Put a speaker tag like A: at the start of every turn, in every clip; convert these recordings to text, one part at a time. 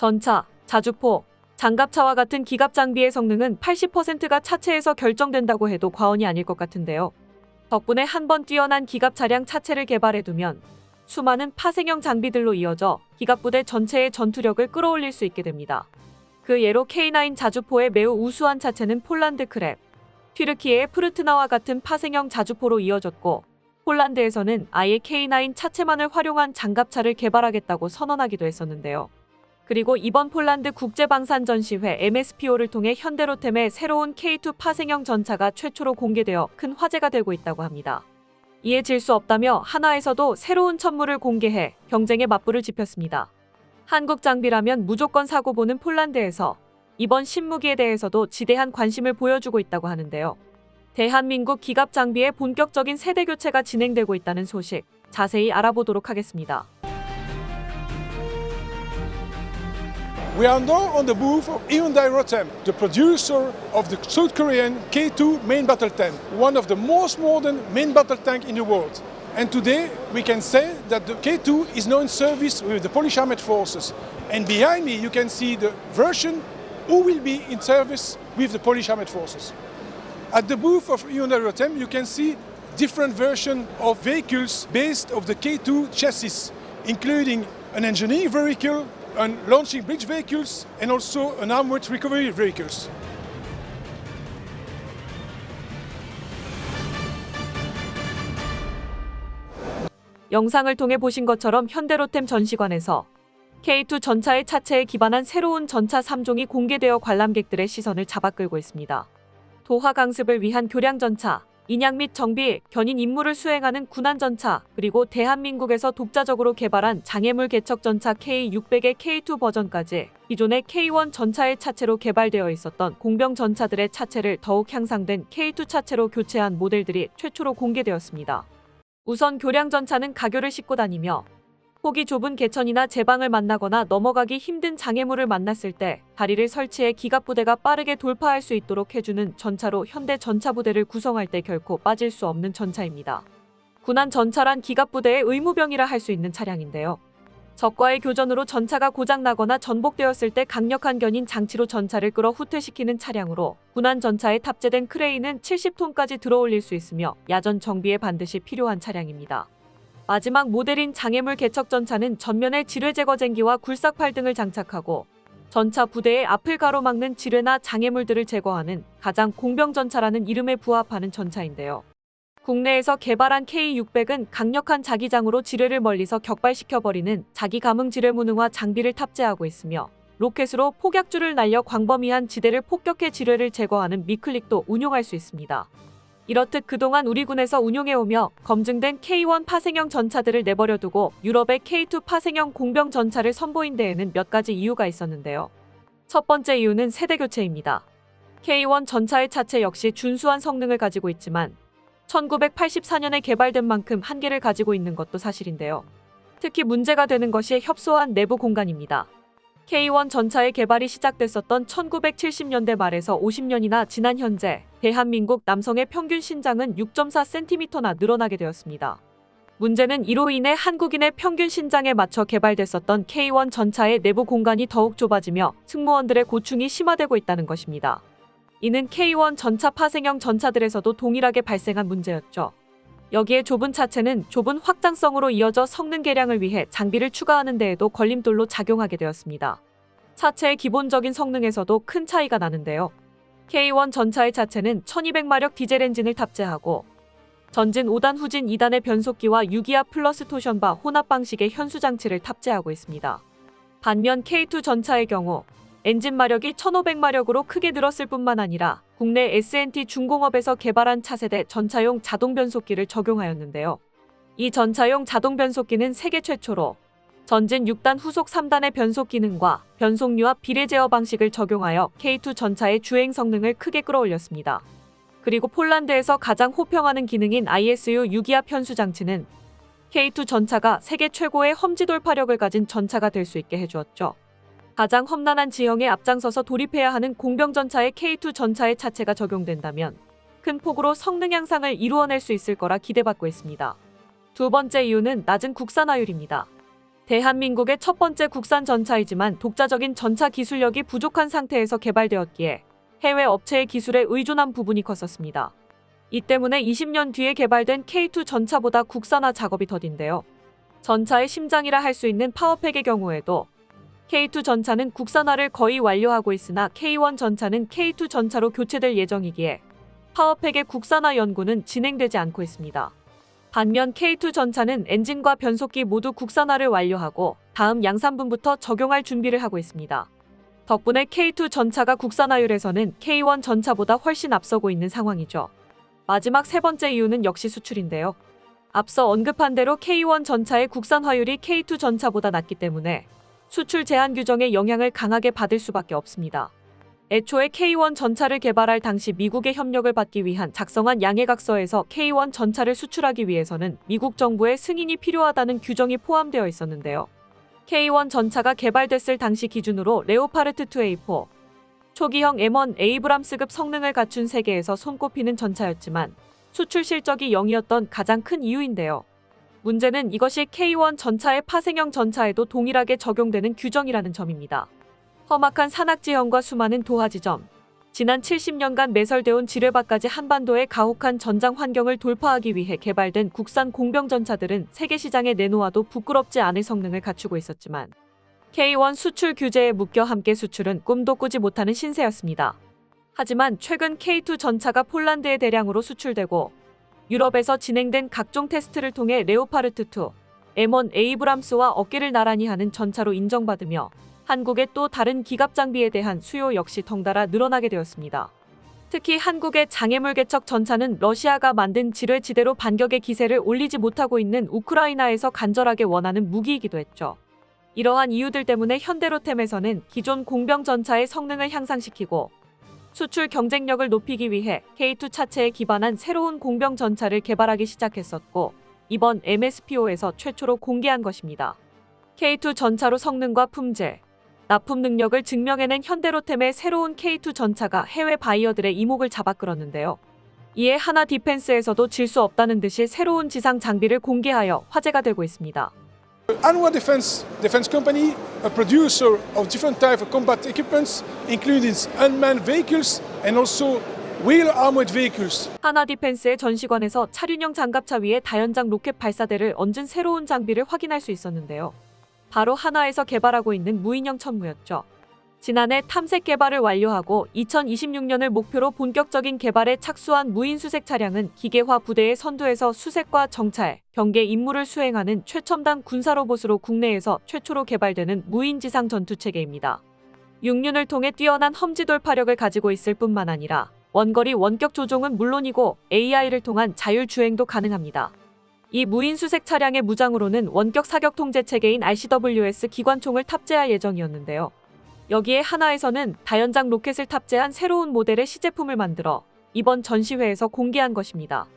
A: 전차, 자주포, 장갑차와 같은 기갑 장비의 성능은 80%가 차체에서 결정된다고 해도 과언이 아닐 것 같은데요. 덕분에 한번 뛰어난 기갑 차량 차체를 개발해두면 수많은 파생형 장비들로 이어져 기갑부대 전체의 전투력을 끌어올릴 수 있게 됩니다. 그 예로 K9 자주포의 매우 우수한 차체는 폴란드 크랩, 튀르키예의 프르트나와 같은 파생형 자주포로 이어졌고, 폴란드에서는 아예 K9 차체만을 활용한 장갑차를 개발하겠다고 선언하기도 했었는데요. 그리고 이번 폴란드 국제방산전시회 MSPO를 통해 현대로템의 새로운 K2 파생형 전차가 최초로 공개되어 큰 화제가 되고 있다고 합니다. 이에 질 수 없다며 한화에서도 새로운 천물을 공개해 경쟁에 맞불을 지폈습니다. 한국 장비라면 무조건 사고 보는 폴란드에서 이번 신무기에 대해서도 지대한 관심을 보여주고 있다고 하는데요. 대한민국 기갑 장비의 본격적인 세대 교체가 진행되고 있다는 소식 자세히 알아보도록 하겠습니다.
B: We are now on the booth of Hyundai Rotem, the producer of the South Korean K2 main battle tank, one of the most modern main battle tank in the world. And today we can say that the K2 is now in service with the Polish Armed Forces. And behind me you can see the version who will be in service with the Polish Armed Forces. At the booth of Hyundai Rotem you can see different versions of vehicles based on the K2 chassis, including an engineering vehicle, and launching bridge vehicles and also an armored recovery vehicles.
A: 영상을 통해 보신 것처럼 현대로템 전시관에서 K2 전차의 차체에 기반한 새로운 전차 3종이 공개되어 관람객들의 시선을 잡아끌고 있습니다. 도하 강습을 위한 교량 전차, 인양 및 정비, 견인 임무를 수행하는 군안 전차, 그리고 대한민국에서 독자적으로 개발한 장애물 개척 전차 K600의 K2 버전까지 기존의 K1 전차의 차체로 개발되어 있었던 공병 전차들의 차체를 더욱 향상된 K2 차체로 교체한 모델들이 최초로 공개되었습니다. 우선 교량 전차는 가교를 싣고 다니며 폭이 좁은 개천이나 제방을 만나거나 넘어가기 힘든 장애물을 만났을 때 다리를 설치해 기갑부대가 빠르게 돌파할 수 있도록 해주는 전차로 현대 전차부대를 구성할 때 결코 빠질 수 없는 전차입니다. 군안 전차란 기갑부대의 의무병이라 할 수 있는 차량인데요. 적과의 교전으로 전차가 고장나거나 전복되었을 때 강력한 견인 장치로 전차를 끌어 후퇴시키는 차량으로 군안 전차에 탑재된 크레인은 70톤까지 들어올릴 수 있으며 야전 정비에 반드시 필요한 차량입니다. 마지막 모델인 장애물 개척 전차는 전면에 지뢰 제거쟁기와 굴삭팔 등을 장착하고 전차 부대의 앞을 가로막는 지뢰나 장애물들을 제거하는 가장 공병 전차라는 이름에 부합하는 전차인데요. 국내에서 개발한 K600은 강력한 자기장으로 지뢰를 멀리서 격발시켜버리는 자기 감응 지뢰 무능화 장비를 탑재하고 있으며 로켓으로 폭약줄을 날려 광범위한 지대를 폭격해 지뢰를 제거하는 미클릭도 운용할 수 있습니다. 이렇듯 그동안 우리 군에서 운용해오며 검증된 K1 파생형 전차들을 내버려두고 유럽의 K2 파생형 공병 전차를 선보인 데에는 몇 가지 이유가 있었는데요. 첫 번째 이유는 세대교체입니다. K1 전차의 차체 역시 준수한 성능을 가지고 있지만 1984년에 개발된 만큼 한계를 가지고 있는 것도 사실인데요. 특히 문제가 되는 것이 협소한 내부 공간입니다. K1 전차의 개발이 시작됐었던 1970년대 말에서 50년이나 지난 현재 대한민국 남성의 평균 신장은 6.4cm나 늘어나게 되었습니다. 문제는 이로 인해 한국인의 평균 신장에 맞춰 개발됐었던 K1 전차의 내부 공간이 더욱 좁아지며 승무원들의 고충이 심화되고 있다는 것입니다. 이는 K1 전차 파생형 전차들에서도 동일하게 발생한 문제였죠. 여기에 좁은 차체는 좁은 확장성으로 이어져 성능 개량을 위해 장비를 추가하는 데에도 걸림돌로 작용하게 되었습니다. 차체의 기본적인 성능에서도 큰 차이가 나는데요. K1 전차의 차체는 1200마력 디젤 엔진을 탑재하고 전진 5단 후진 2단의 변속기와 6기압 플러스 토션바 혼합 방식의 현수 장치를 탑재하고 있습니다. 반면 K2 전차의 경우 엔진 마력이 1500마력으로 크게 늘었을 뿐만 아니라 국내 S&T 중공업에서 개발한 차세대 전차용 자동 변속기를 적용하였는데요. 이 전차용 자동 변속기는 세계 최초로 전진 6단 후속 3단의 변속 기능과 변속류압 비례 제어 방식을 적용하여 K2 전차의 주행 성능을 크게 끌어올렸습니다. 그리고 폴란드에서 가장 호평하는 기능인 ISU 6기압 현수 장치는 K2 전차가 세계 최고의 험지 돌파력을 가진 전차가 될 수 있게 해주었죠. 가장 험난한 지형에 앞장서서 돌입해야 하는 공병 전차의 K2 전차의 차체가 적용된다면 큰 폭으로 성능 향상을 이루어낼 수 있을 거라 기대받고 있습니다. 두 번째 이유는 낮은 국산화율입니다. 대한민국의 첫 번째 국산 전차이지만 독자적인 전차 기술력이 부족한 상태에서 개발되었기에 해외 업체의 기술에 의존한 부분이 컸었습니다. 이 때문에 20년 뒤에 개발된 K2 전차보다 국산화 작업이 더딘데요. 전차의 심장이라 할 수 있는 파워팩의 경우에도 K2 전차는 국산화를 거의 완료하고 있으나 K1 전차는 K2 전차로 교체될 예정이기에 파워팩의 국산화 연구는 진행되지 않고 있습니다. 반면 K2 전차는 엔진과 변속기 모두 국산화를 완료하고 다음 양산분부터 적용할 준비를 하고 있습니다. 덕분에 K2 전차가 국산화율에서는 K1 전차보다 훨씬 앞서고 있는 상황이죠. 마지막 세 번째 이유는 역시 수출인데요. 앞서 언급한 대로 K1 전차의 국산화율이 K2 전차보다 낮기 때문에 수출 제한 규정의 영향을 강하게 받을 수밖에 없습니다. 애초에 K1 전차를 개발할 당시 미국의 협력을 받기 위한 작성한 양해각서에서 K1 전차를 수출하기 위해서는 미국 정부의 승인이 필요하다는 규정이 포함되어 있었는데요. K1 전차가 개발됐을 당시 기준으로 레오파르트 2A4, 초기형 M1 에이브람스급 성능을 갖춘 세계에서 손꼽히는 전차였지만 수출 실적이 0이었던 가장 큰 이유인데요. 문제는 이것이 K1 전차의 파생형 전차에도 동일하게 적용되는 규정이라는 점입니다. 험악한 산악지형과 수많은 도하지점, 지난 70년간 매설되어 온 지뢰밭까지 한반도의 가혹한 전장 환경을 돌파하기 위해 개발된 국산 공병 전차들은 세계 시장에 내놓아도 부끄럽지 않을 성능을 갖추고 있었지만 K1 수출 규제에 묶여 함께 수출은 꿈도 꾸지 못하는 신세였습니다. 하지만 최근 K2 전차가 폴란드에 대량으로 수출되고 유럽에서 진행된 각종 테스트를 통해 레오파르트 2, M1 에이브람스와 어깨를 나란히 하는 전차로 인정받으며 한국의 또 다른 기갑 장비에 대한 수요 역시 덩달아 늘어나게 되었습니다. 특히 한국의 장애물 개척 전차는 러시아가 만든 지뢰지대로 반격의 기세를 올리지 못하고 있는 우크라이나에서 간절하게 원하는 무기이기도 했죠. 이러한 이유들 때문에 현대로템에서는 기존 공병 전차의 성능을 향상시키고 수출 경쟁력을 높이기 위해 K2 차체에 기반한 새로운 공병 전차를 개발하기 시작했었고 이번 MSPO에서 최초로 공개한 것입니다. K2 전차로 성능과 품질, 납품 능력을 증명해낸 현대로템의 새로운 K2 전차가 해외 바이어들의 이목을 잡아끌었는데요. 이에 하나 디펜스에서도 질 수 없다는 듯이 새로운 지상 장비를 공개하여 화제가 되고 있습니다.
B: Anwar Defense Company, a producer of different types of combat equipments, including unmanned vehicles and also wheel armored vehicles.
A: 하나 디펜스의 전시관에서 차륜형 장갑차 위에 다연장 로켓 발사대를 얹은 새로운 장비를 확인할 수 있었는데요. 바로 하나에서 개발하고 있는 무인형 천무였죠. 지난해 탐색 개발을 완료하고 2026년을 목표로 본격적인 개발에 착수한 무인 수색 차량은 기계화 부대의 선두에서 수색과 정찰, 경계 임무를 수행하는 최첨단 군사 로봇으로 국내에서 최초로 개발되는 무인 지상 전투 체계입니다. 육륜을 통해 뛰어난 험지 돌파력을 가지고 있을 뿐만 아니라 원거리 원격 조종은 물론이고 AI를 통한 자율 주행도 가능합니다. 이 무인 수색 차량의 무장으로는 원격 사격 통제 체계인 RCWS 기관총을 탑재할 예정이었는데요. 여기에 하나에서는 다연장 로켓을 탑재한 새로운 모델의 시제품을 만들어 이번 전시회에서 공개한 것입니다.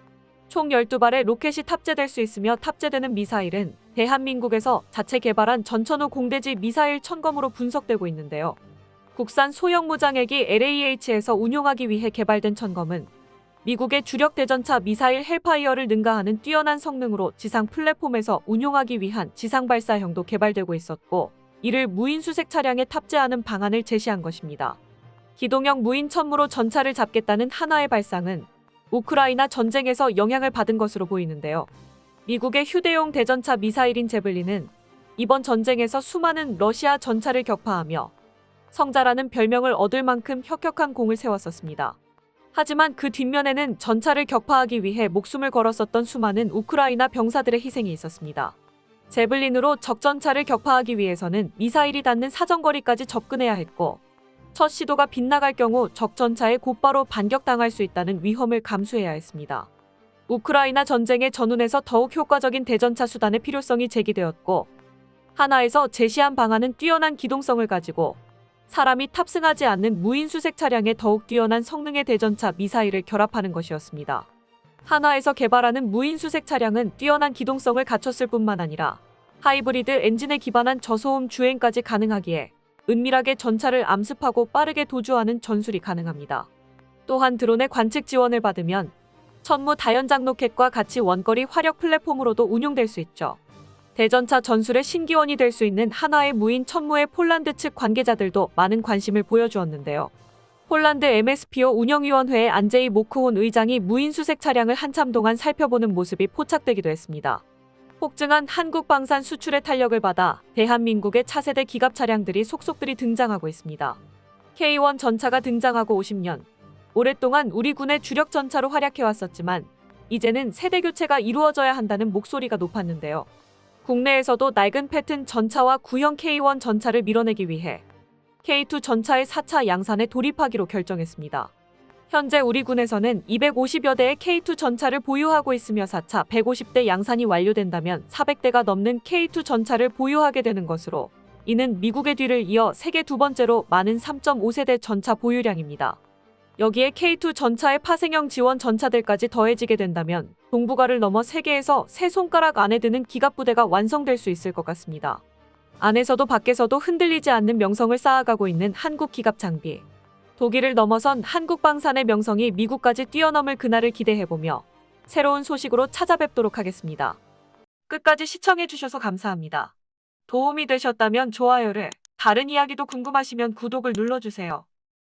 A: 총 12발의 로켓이 탑재될 수 있으며 탑재되는 미사일은 대한민국에서 자체 개발한 전천후 공대지 미사일 천검으로 분석되고 있는데요. 국산 소형 무장헬기 LAH에서 운용하기 위해 개발된 천검은 미국의 주력 대전차 미사일 헬파이어를 능가하는 뛰어난 성능으로 지상 플랫폼에서 운용하기 위한 지상 발사형도 개발되고 있었고 이를 무인 수색 차량에 탑재하는 방안을 제시한 것입니다. 기동형 무인 천무로 전차를 잡겠다는 하나의 발상은 우크라이나 전쟁에서 영향을 받은 것으로 보이는데요. 미국의 휴대용 대전차 미사일인 제블린은 이번 전쟁에서 수많은 러시아 전차를 격파하며 성자라는 별명을 얻을 만큼 혁혁한 공을 세웠었습니다. 하지만 그 뒷면에는 전차를 격파하기 위해 목숨을 걸었었던 수많은 우크라이나 병사들의 희생이 있었습니다. 제블린으로 적전차를 격파하기 위해서는 미사일이 닿는 사정거리까지 접근해야 했고 첫 시도가 빗나갈 경우 적전차에 곧바로 반격당할 수 있다는 위험을 감수해야 했습니다. 우크라이나 전쟁의 전운에서 더욱 효과적인 대전차 수단의 필요성이 제기되었고 하나에서 제시한 방안은 뛰어난 기동성을 가지고 사람이 탑승하지 않는 무인 수색 차량에 더욱 뛰어난 성능의 대전차 미사일을 결합하는 것이었습니다. 하나에서 개발하는 무인 수색 차량은 뛰어난 기동성을 갖췄을 뿐만 아니라 하이브리드 엔진에 기반한 저소음 주행까지 가능하기에 은밀하게 전차를 암습하고 빠르게 도주하는 전술이 가능합니다. 또한 드론의 관측 지원을 받으면 천무 다연장 로켓과 같이 원거리 화력 플랫폼으로도 운용될 수 있죠. 대전차 전술의 신기원이 될 수 있는 하나의 무인 천무의 폴란드 측 관계자들도 많은 관심을 보여주었는데요. 폴란드 MSPO 운영위원회의 안제이 모크혼 의장이 무인 수색 차량을 한참 동안 살펴보는 모습이 포착되기도 했습니다. 폭증한 한국 방산 수출의 탄력을 받아 대한민국의 차세대 기갑 차량들이 속속들이 등장하고 있습니다. K1 전차가 등장하고 50년. 오랫동안 우리 군의 주력 전차로 활약해왔었지만 이제는 세대 교체가 이루어져야 한다는 목소리가 높았는데요. 국내에서도 낡은 패튼 전차와 구형 K1 전차를 밀어내기 위해 K2 전차의 4차 양산에 돌입하기로 결정했습니다. 현재 우리 군에서는 250여 대의 K2 전차를 보유하고 있으며 4차 150대 양산이 완료된다면 400대가 넘는 K2 전차를 보유하게 되는 것으로, 이는 미국의 뒤를 이어 세계 두 번째로 많은 3.5세대 전차 보유량입니다. 여기에 K2 전차의 파생형 지원 전차들까지 더해지게 된다면 동북아를 넘어 세계에서 세 손가락 안에 드는 기갑부대가 완성될 수 있을 것 같습니다. 안에서도 밖에서도 흔들리지 않는 명성을 쌓아가고 있는 한국 기갑 장비. 독일을 넘어선 한국 방산의 명성이 미국까지 뛰어넘을 그날을 기대해보며 새로운 소식으로 찾아뵙도록 하겠습니다. 끝까지 시청해주셔서 감사합니다. 도움이 되셨다면 좋아요를, 다른 이야기도 궁금하시면 구독을 눌러주세요.